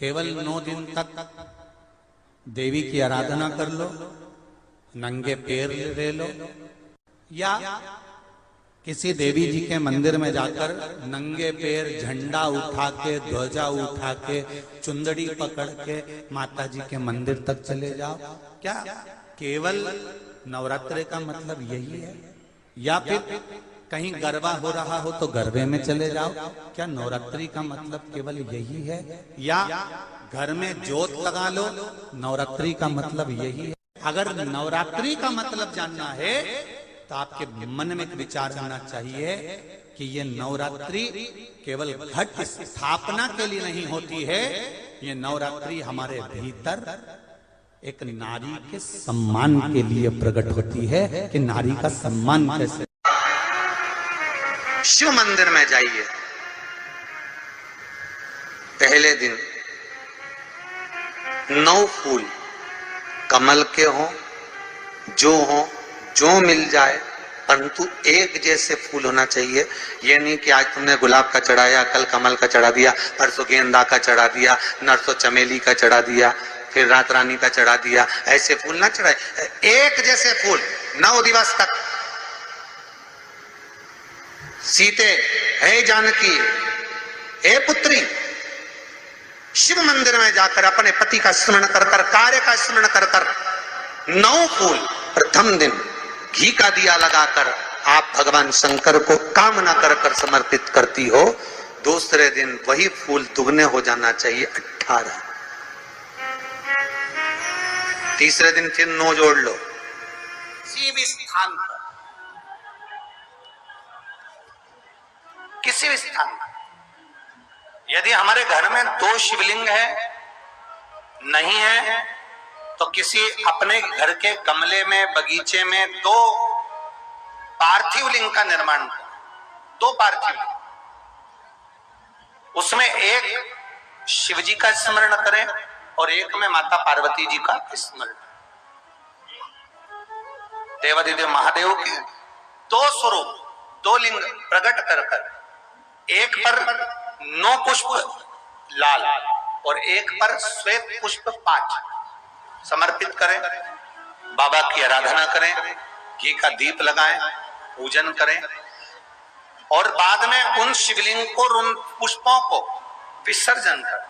केवल 9 दिन तक देवी की आराधना कर लो, नंगे पैर ले लो, या किसी देवी जी के मंदिर में जाकर नंगे पैर झंडा उठा के, ध्वजा उठा के, चुंदड़ी पकड़ के माता जी के मंदिर तक चले जाओ। क्या केवल नवरात्रि का मतलब यही है? या फिर कहीं गरबा हो रहा हो तो गरबे में चले जाओ? क्या नवरात्रि का मतलब केवल यही है? या घर में जोत लगा लो, नवरात्रि का मतलब यही है? अगर नवरात्रि का मतलब जानना है तो आपके मन में एक विचार आना चाहिए कि ये नवरात्रि केवल घट स्थापना के लिए नहीं होती है, ये नवरात्रि हमारे भीतर एक नारी के सम्मान के लिए प्रकट होती है कि नारी का सम्मान कैसे। शिव मंदिर में जाइए, पहले दिन 9 फूल कमल के हों, जो मिल जाए, परंतु एक जैसे फूल होना चाहिए। ये नहीं कि आज तुमने गुलाब का चढ़ाया, कल कमल का चढ़ा दिया, परसों गेंदा का चढ़ा दिया, नरसों चमेली का चढ़ा दिया, फिर रात रानी का चढ़ा दिया। ऐसे फूल ना चढ़ाए, एक जैसे फूल 9 दिवस तक। सीते, हे जानकी, हे पुत्री, शिव मंदिर में जाकर अपने पति का स्मरण कर कर, कार्य का स्मरण कर कर 9 फूल प्रथम दिन घी का दिया लगाकर आप भगवान शंकर को कामना कर कर समर्पित करती हो। दूसरे दिन वही फूल दुगने हो जाना चाहिए, 18। तीसरे दिन फिर 9 जोड़ लो। किसी भी स्थान पर, किसी भी स्थान पर, यदि हमारे घर में 2 शिवलिंग है, नहीं है, तो किसी अपने घर के गमले में, बगीचे में 2 पार्थिव लिंग का निर्माण करें। 2 पार्थिव लिंग, उसमें एक शिव जी का स्मरण करें और एक में माता पार्वती जी का स्मरण। देवादिदेव महादेव के 2 स्वरूप, 2 लिंग प्रकट कर कर, एक पर 9 पुष्प लाल और एक पर श्वेत पुष्प 5 समर्पित करें। बाबा की आराधना करें, घी का दीप लगाएं, पूजन करें और बाद में उन शिवलिंग को, उन पुष्पों को विसर्जन करें।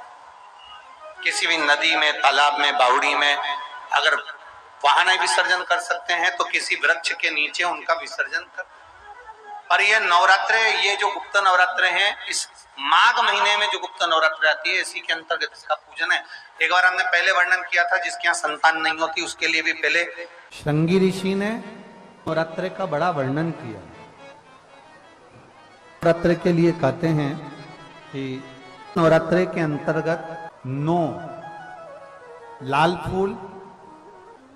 किसी भी नदी में, तालाब में, बावड़ी में, अगर वहां नहीं विसर्जन कर सकते हैं तो किसी वृक्ष के नीचे उनका विसर्जन कर। और ये नवरात्रे, ये जो गुप्त नवरात्रे हैं, इस माघ महीने में जो गुप्त नवरात्रि आती है, इसी के अंतर्गत इसका पूजन है। एक बार हमने पहले वर्णन किया था, जिसके यहाँ संतान नहीं होती उसके लिए भी पहले श्रृंगी ऋषि ने नवरात्रि का बड़ा वर्णन किया। नवरात्रि के लिए कहते हैं कि नवरात्रि के अंतर्गत 9 लाल फूल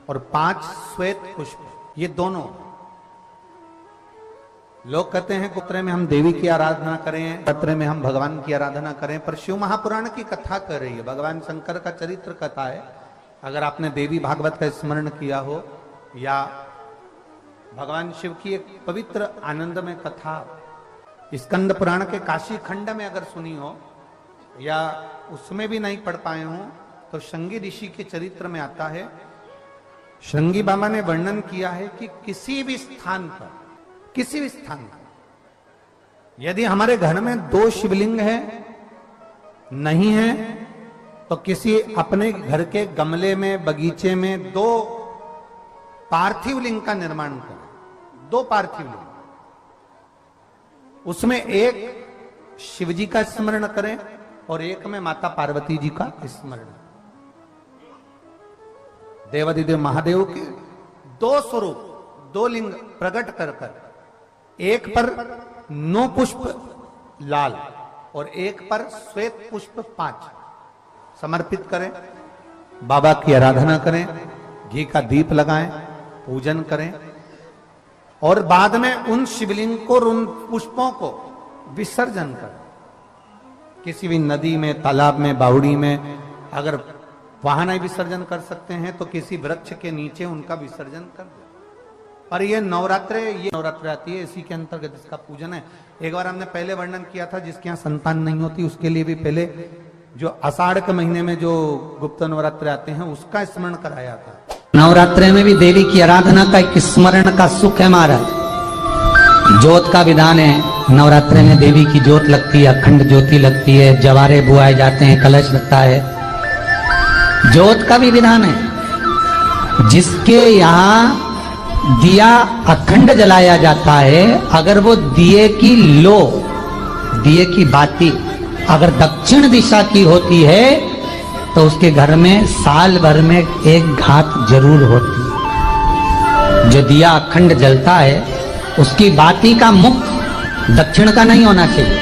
और 5 श्वेत पुष्प, ये दोनों। लोग कहते हैं कुत्रे में हम देवी की आराधना करें, पत्र में हम भगवान की आराधना करें, पर शिव महापुराण की कथा कर रही है, भगवान शंकर का चरित्र कथा है। अगर आपने देवी भागवत का स्मरण किया हो या भगवान शिव की एक पवित्र आनंदमय कथा स्कंद पुराण के काशी खंड में अगर सुनी हो या उसमें भी नहीं पढ़ पाए हो तो श्रृंगी ऋषि के चरित्र में आता है। श्रृंगी बाबा ने वर्णन किया है कि किसी भी स्थान पर, किसी भी स्थान पर यदि हमारे घर में 2 शिवलिंग है, नहीं है, तो किसी अपने घर के गमले में, बगीचे में 2 पार्थिव लिंग का निर्माण करें। 2 पार्थिव लिंग, उसमें एक शिव जी का स्मरण करें और एक में माता पार्वती जी का स्मरण। देवादिदेव महादेव के 2 स्वरूप, 2 लिंग प्रकट कर कर, एक पर 9 पुष्प लाल और एक पर श्वेत पुष्प 5 समर्पित करें। बाबा की आराधना करें, घी का दीप लगाएं, पूजन करें और बाद में उन शिवलिंग को, उन पुष्पों को विसर्जन करें। किसी भी नदी में, तालाब में, बावड़ी में, अगर वहां नहीं विसर्जन कर सकते हैं तो किसी वृक्ष के नीचे उनका विसर्जन कर दो। पर ये नवरात्रे, ये नवरात्रि आती है, इसी के अंतर्गत इसका पूजन है। एक बार हमने पहले वर्णन किया था, जिसके यहाँ संतान नहीं होती उसके लिए भी पहले जो आषाढ़ के महीने में जो गुप्त नवरात्र आते हैं उसका स्मरण कराया था। नवरात्रे में भी देवी की आराधना का एक स्मरण का सुख है महाराज। ज्योत का विधान है, नवरात्रे में देवी की ज्योत लगती है, अखंड ज्योति लगती है, जवारे बुआए जाते हैं, कलश लगता है। ज्योत का भी विधान है। जिसके यहाँ दिया अखंड जलाया जाता है, अगर वो दिए की लो, दिए की बाती अगर दक्षिण दिशा की होती है तो उसके घर में साल भर में एक घात जरूर होती है। जो दिया अखंड जलता है उसकी बाती का मुख दक्षिण का नहीं होना चाहिए।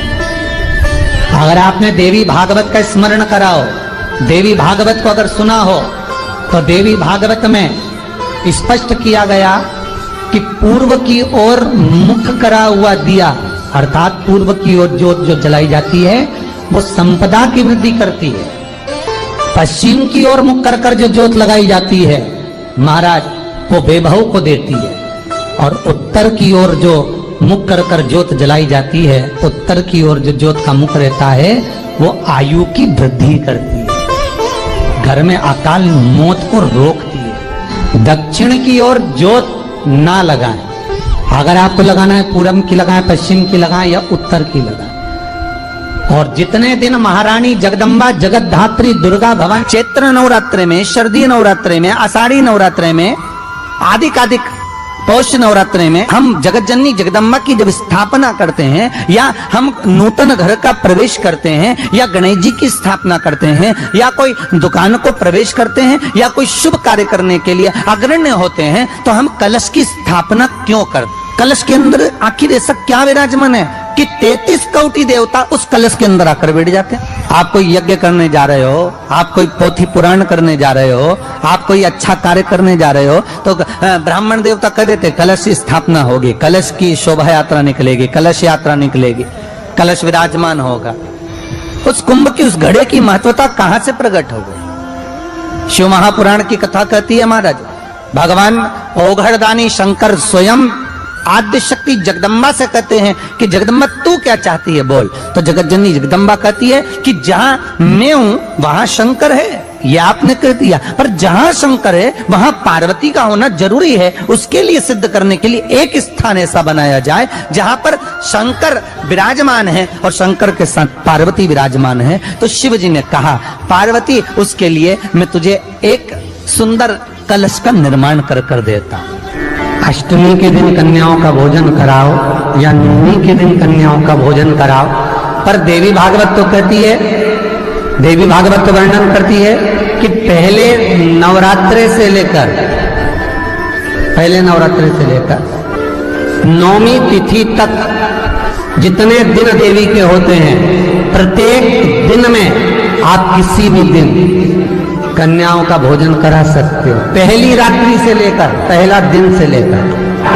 अगर आपने देवी भागवत का स्मरण कराओ, देवी भागवत को अगर सुना हो, तो देवी भागवत में स्पष्ट किया गया कि पूर्व की ओर मुख करा हुआ दिया, अर्थात पूर्व की ओर ज्योत जो जलाई जाती है वो संपदा की वृद्धि करती है। पश्चिम की ओर मुख कर जो ज्योत लगाई जाती है महाराज, वो वैभव को देती है। और उत्तर की ओर जो मुख कर ज्योत जलाई जाती है, उत्तर की ओर जो ज्योत का मुख रहता है वो आयु की वृद्धि करती है, घर में अकाल मौत को रोकती है। दक्षिण की ओर ज्योत ना लगाएं। अगर आपको लगाना है पूरब की लगाएं, पश्चिम की लगाएं या उत्तर की लगाएं। और जितने दिन महारानी जगदम्बा जगतधात्री दुर्गा भवन चैत्र नवरात्रे में, शरदीय नवरात्रे में, आषाढ़ी नवरात्रे में, आदिकादिक पौष नवरात्रे में हम जगत जननी जगदम्बा की जब स्थापना करते हैं, या हम नूतन घर का प्रवेश करते हैं, या गणेश जी की स्थापना करते हैं, या कोई दुकान को प्रवेश करते हैं, या कोई शुभ कार्य करने के लिए अग्रण्य होते हैं, तो हम कलश की स्थापना क्यों करते? कलश के अंदर आखिर ऐसा क्या विराजमान है कि 33 कोटि देवता उस कलश के अंदर आकर बैठ जाते हैं? आप कोई यज्ञ करने जा रहे हो, आप कोई पोथी पुराण करने जा रहे हो, आप कोई अच्छा कार्य करने जा रहे हो, तो ब्राह्मण देवता कह देते कलश की स्थापना होगी, कलश की शोभा यात्रा निकलेगी, कलश यात्रा निकलेगी, कलश विराजमान होगा। उस कुंभ की उस घड़े की महत्वता कहां से प्रकट हो गई? शिव महापुराण की कथा कहती है महाराज, भगवान ओघड़दानी शंकर स्वयं आद्य शक्ति जगदम्बा से कहते हैं कि जगदम्बा तू क्या चाहती है बोल। तो जगत जननी जगदम्बा कहती है कि जहां मैं हूं वहां शंकर है, ये आपने कह दिया, पर जहां शंकर है वहां पार्वती का होना जरूरी है। उसके लिए सिद्ध करने के लिए एक स्थान ऐसा बनाया जाए जहां पर शंकर विराजमान है और शंकर के साथ पार्वती विराजमान है। तो शिव जी ने कहा पार्वती, उसके लिए मैं तुझे एक सुंदर कलश का निर्माण कर देता। अष्टमी के दिन कन्याओं का भोजन कराओ या नवमी के दिन कन्याओं का भोजन कराओ। पर देवी भागवत तो कहती है, देवी भागवत तो वर्णन करती है कि पहले नवरात्रे से लेकर नौमी तिथि तक जितने दिन देवी के होते हैं, प्रत्येक दिन में आप किसी भी दिन कन्याओं का भोजन करा सकते हो, पहली रात्रि से लेकर, पहला दिन से लेकर।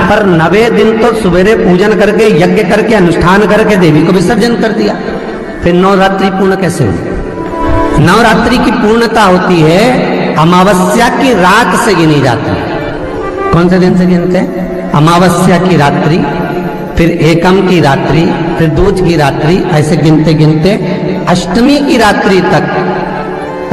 पर 9वें दिन तो सवेरे पूजन करके, यज्ञ करके, अनुष्ठान करके देवी को विसर्जन कर दिया। फिर नवरात्रि पूर्ण कैसे हुई? नवरात्रि की पूर्णता होती है अमावस्या की रात से गिनी जाती है। कौन से दिन से गिनते हैं? अमावस्या की रात्रि, फिर एकम की रात्रि, फिर दूज की रात्रि, ऐसे गिनते गिनते अष्टमी की रात्रि तक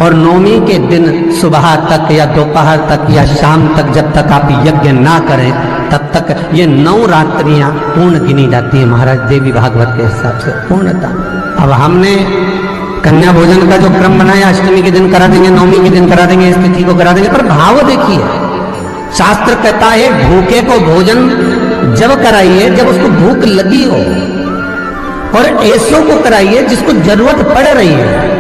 और नौमी के दिन सुबह तक या दोपहर तक या शाम तक, जब तक आप यज्ञ ना करें तब तक ये 9 रात्रियां पूर्ण गिनी जाती है महाराज देवी भागवत के हिसाब से पूर्णता। अब हमने कन्या भोजन का जो क्रम बनाया, अष्टमी के दिन करा देंगे, नौमी के दिन करा देंगे, इस तिथि को करा देंगे, पर भाव देखिए, शास्त्र कहता है भूखे को भोजन जब कराइए जब उसको भूख लगी हो, और ऐसों को कराइए जिसको जरूरत पड़ रही है।